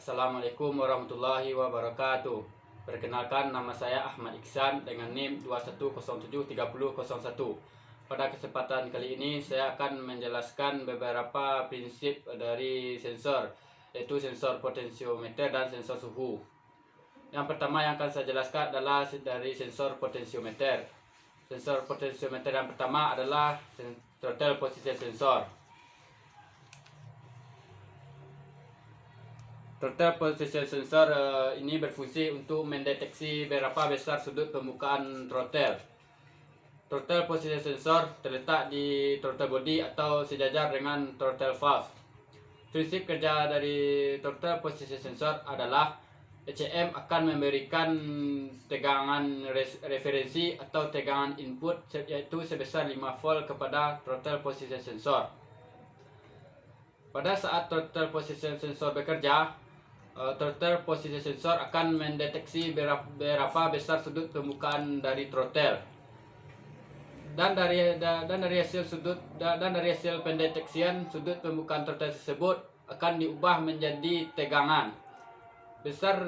Assalamualaikum warahmatullahi wabarakatuh. Perkenalkan, nama saya Ahmad Iksan dengan NIM 21073001. Pada kesempatan kali ini saya akan menjelaskan beberapa prinsip dari sensor, yaitu sensor potensiometer dan sensor suhu. Yang pertama yang akan saya jelaskan adalah dari sensor potensiometer. Sensor potensiometer yang pertama adalah throttle position sensor. Throttle position sensor ini berfungsi untuk mendeteksi berapa besar sudut pembukaan throttle. Throttle position sensor terletak di throttle body atau sejajar dengan throttle valve. Prinsip kerja dari throttle position sensor adalah ECM akan memberikan tegangan referensi atau tegangan input yaitu sebesar 5 volt kepada throttle position sensor. Pada saat throttle position sensor bekerja, throttle position sensor akan mendeteksi berapa besar sudut pembukaan dari throttle, dan dari hasil pendeteksian sudut pembukaan throttle tersebut akan diubah menjadi tegangan. Besar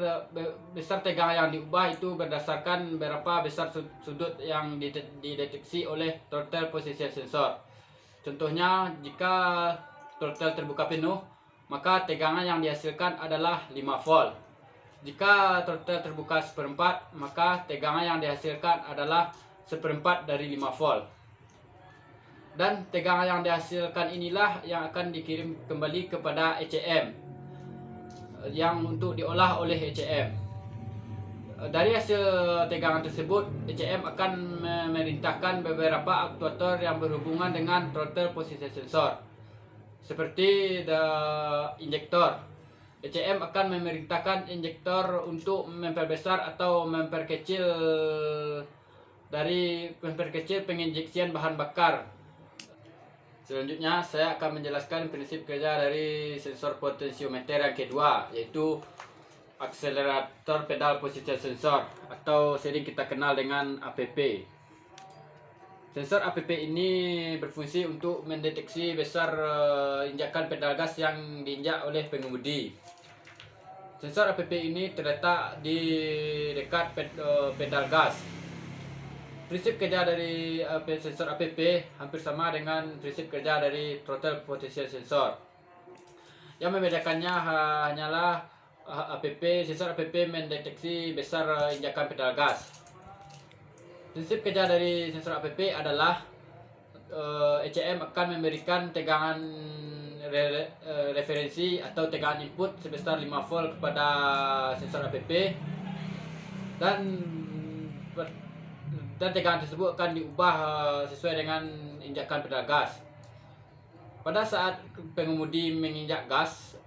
tegangan yang diubah itu berdasarkan berapa besar sudut yang dideteksi oleh throttle position sensor. Contohnya, jika throttle terbuka penuh, maka tegangan yang dihasilkan adalah 5 volt. Jika throttle terbuka seperempat, maka tegangan yang dihasilkan adalah seperempat dari 5 volt. Dan tegangan yang dihasilkan inilah yang akan dikirim kembali kepada ECM yang untuk diolah oleh ECM. Dari hasil tegangan tersebut, ECM akan memerintahkan beberapa aktuator yang berhubungan dengan throttle position sensor, seperti injektor. ECM akan memerintahkan injektor untuk memperbesar atau memperkecil penginjeksian bahan bakar. Selanjutnya saya akan menjelaskan prinsip kerja dari sensor potensiometer yang kedua, yaitu akselerator pedal position sensor atau sering kita kenal dengan APP. Sensor APP ini berfungsi untuk mendeteksi besar injakan pedal gas yang diinjak oleh pengemudi. Sensor APP ini terletak di dekat pedal gas. Prinsip kerja dari sensor APP hampir sama dengan prinsip kerja dari throttle position sensor. Yang membedakannya hanyalah sensor APP mendeteksi besar injakan pedal gas. Prinsip kerja dari sensor APP adalah ECM akan memberikan tegangan referensi atau tegangan input sebesar 5 volt kepada sensor APP, dan tegangan tersebut akan diubah sesuai dengan injakan pedal gas. Pada saat pengemudi menginjak gas,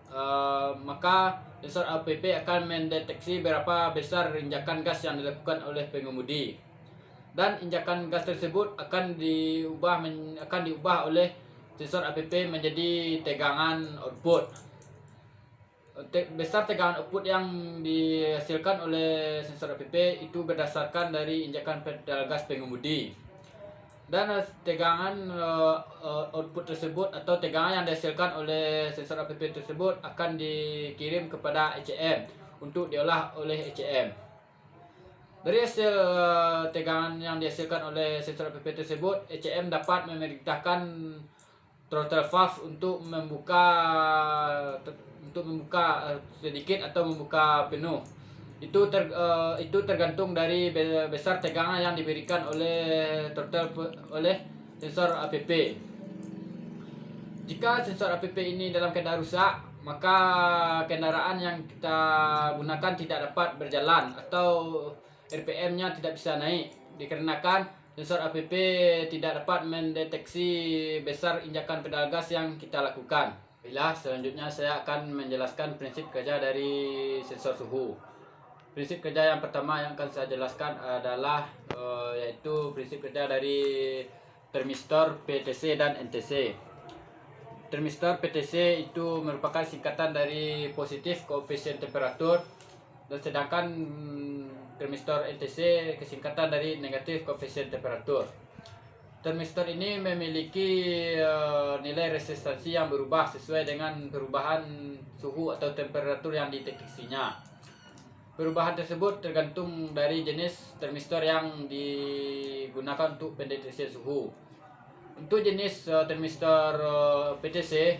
maka sensor APP akan mendeteksi berapa besar injakan gas yang dilakukan oleh pengemudi, dan injakan gas tersebut akan diubah oleh sensor APP menjadi tegangan output. Besar tegangan output yang dihasilkan oleh sensor APP itu berdasarkan dari injakan pedal gas pengemudi, dan tegangan output tersebut atau tegangan yang dihasilkan oleh sensor APP tersebut akan dikirim kepada ECM untuk diolah oleh ECM. Dari hasil tegangan yang dihasilkan oleh sensor APP tersebut, ECM dapat memerintahkan throttle valve untuk membuka sedikit atau membuka penuh. Itu tergantung dari besar tegangan yang diberikan oleh sensor APP. Jika sensor APP ini dalam keadaan rusak, maka kendaraan yang kita gunakan tidak dapat berjalan atau RPM-nya tidak bisa naik, dikarenakan sensor APP tidak dapat mendeteksi besar injakan pedal gas yang kita lakukan. Selanjutnya saya akan menjelaskan prinsip kerja dari sensor suhu. Prinsip kerja yang pertama yang akan saya jelaskan adalah yaitu prinsip kerja dari termistor PTC dan NTC. Termistor PTC itu merupakan singkatan dari positif koefisien temperatur, dan sedangkan termistor NTC kesingkatan dari negatif koefisien temperatur. Termistor ini memiliki nilai resistansi yang berubah sesuai dengan perubahan suhu atau temperatur yang dideteksinya. Perubahan tersebut tergantung dari jenis termistor yang digunakan untuk pendeteksian suhu. Untuk jenis termistor PTC,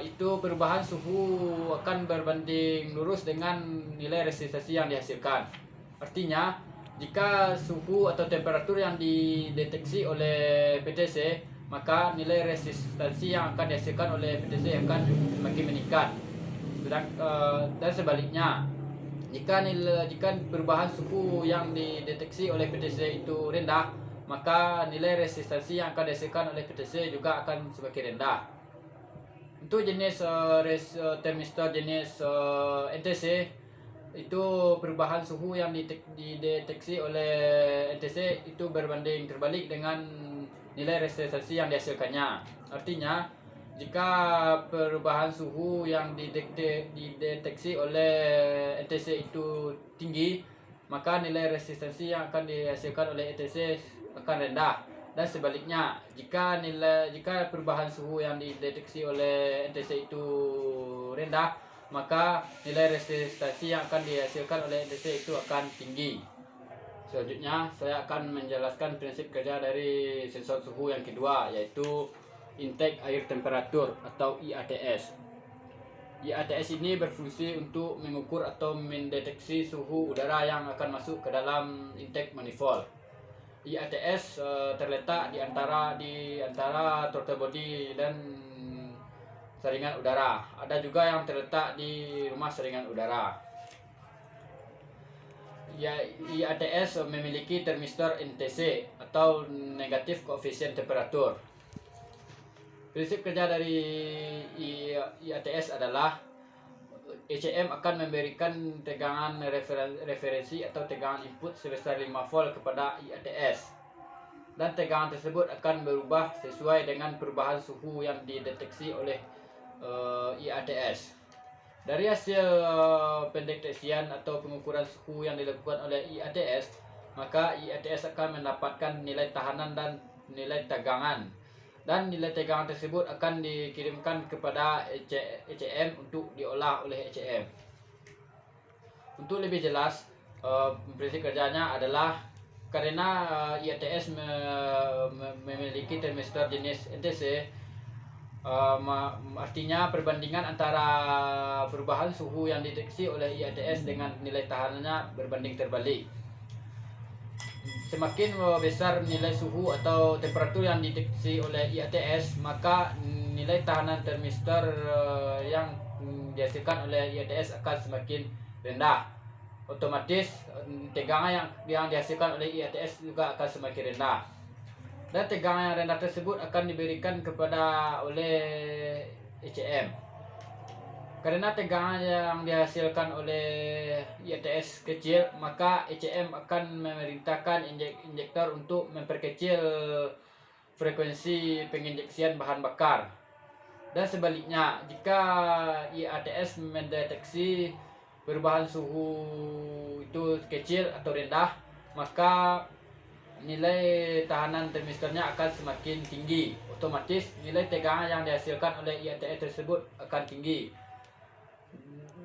itu perubahan suhu akan berbanding lurus dengan nilai resistansi yang dihasilkan. Artinya, jika suhu atau temperatur yang dideteksi oleh PTC, maka nilai resistansi yang akan dihasilkan oleh PTC akan semakin meningkat. Dan sebaliknya, jika perubahan suhu yang dideteksi oleh PTC itu rendah, maka nilai resistansi yang akan dihasilkan oleh PTC juga akan semakin rendah. Untuk jenis termistor jenis NTC, itu perubahan suhu yang dideteksi oleh NTC itu berbanding terbalik dengan nilai resistansi yang dihasilkannya. Artinya, jika perubahan suhu yang dideteksi oleh NTC itu tinggi, maka nilai resistansi yang akan dihasilkan oleh NTC akan rendah. Dan sebaliknya, jika perubahan suhu yang dideteksi oleh NTC itu rendah, maka nilai resistansi yang akan dihasilkan oleh NTC itu akan tinggi. Selanjutnya, saya akan menjelaskan prinsip kerja dari sensor suhu yang kedua, yaitu intake air temperatur atau IATS. IATS ini berfungsi untuk mengukur atau mendeteksi suhu udara yang akan masuk ke dalam intake manifold. IATS terletak di antara throttle body dan saringan udara. Ada juga yang terletak di rumah saringan udara. IATS memiliki termistor NTC atau negatif koefisien temperatur. Prinsip kerja dari IATS adalah ECM akan memberikan tegangan referensi atau tegangan input sebesar 5 volt kepada IATS. Dan tegangan tersebut akan berubah sesuai dengan perubahan suhu yang dideteksi oleh IATS. Dari hasil pendeteksian atau pengukuran suhu yang dilakukan oleh IATS, maka IATS akan mendapatkan nilai tahanan dan nilai tegangan. Dan nilai tegangan tersebut akan dikirimkan kepada ECM untuk diolah oleh ECM. Untuk lebih jelas, prinsip kerjanya adalah karena IATS memiliki termistor jenis NTC, artinya perbandingan antara perubahan suhu yang dideteksi oleh IATS dengan nilai tahanannya berbanding terbalik. Semakin besar nilai suhu atau temperatur yang dideteksi oleh IATS, maka nilai tahanan termistor yang dihasilkan oleh IATS akan semakin rendah. Otomatis tegangan yang dihasilkan oleh IATS juga akan semakin rendah. Dan tegangan yang rendah tersebut akan diberikan oleh ECM. Karena tegangan yang dihasilkan oleh IATS kecil, maka ECM akan memerintahkan injektor untuk memperkecil frekuensi penginjeksian bahan bakar. Dan sebaliknya, jika IATS mendeteksi perubahan suhu itu kecil atau rendah, maka nilai tahanan termistornya akan semakin tinggi. Otomatis nilai tegangan yang dihasilkan oleh IATS tersebut akan tinggi.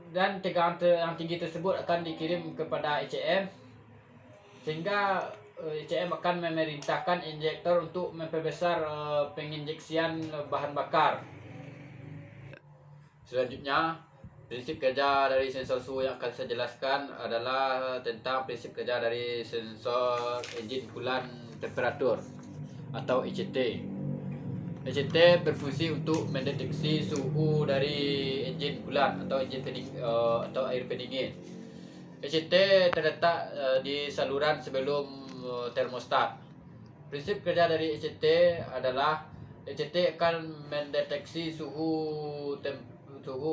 Dan tegangan yang tinggi tersebut akan dikirim kepada ECM, sehingga ECM akan memerintahkan injektor untuk memperbesar penginjeksian bahan bakar. Selanjutnya, prinsip kerja dari sensor suhu yang akan saya jelaskan adalah tentang prinsip kerja dari sensor engine bulan temperatur atau ECT. ECT berfungsi untuk mendeteksi suhu dari enjin bulan atau atau air pendingin. ECT terletak di saluran sebelum termostat. Prinsip kerja dari ECT adalah ECT akan mendeteksi suhu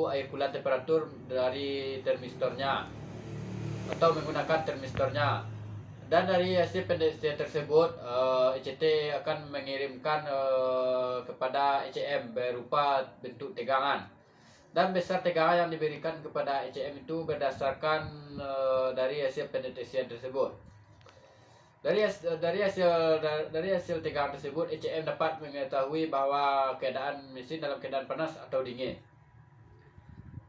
air bulan temperatur dari termistornya atau menggunakan termistornya. Dan dari hasil pendeteksian tersebut, ECT akan mengirimkan kepada ECM berupa bentuk tegangan. Dan besar tegangan yang diberikan kepada ECM itu berdasarkan dari hasil pendeteksian tersebut. Dari hasil tegangan tersebut, ECM dapat mengetahui bahwa keadaan mesin dalam keadaan panas atau dingin.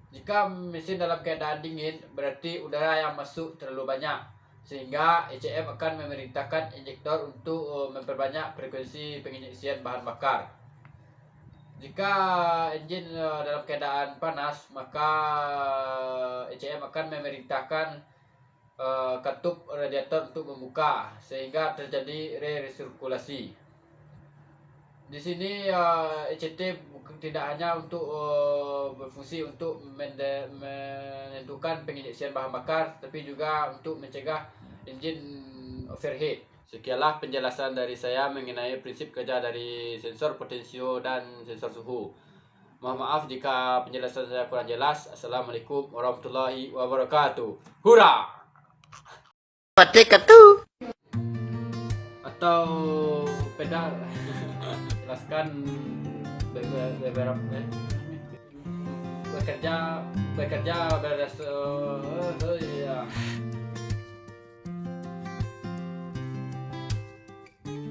Jika mesin dalam keadaan dingin, berarti udara yang masuk terlalu banyak, sehingga ECM akan memerintahkan injektor untuk memperbanyak frekuensi penginjeksian bahan bakar. Jika engine dalam keadaan panas, maka ECM akan memerintahkan katup radiator untuk membuka sehingga terjadi resirkulasi. Di sini ECT tidak hanya untuk berfungsi untuk menentukan penginjeksian bahan bakar, tapi juga untuk mencegah engine overheat. Sekianlah penjelasan dari saya mengenai prinsip kerja dari sensor potensio dan sensor suhu. Mohon maaf jika penjelasan saya kurang jelas. Assalamualaikum warahmatullahi wabarakatuh. Hurra! Atau pedal jelaskan beberapa bekerja berdasar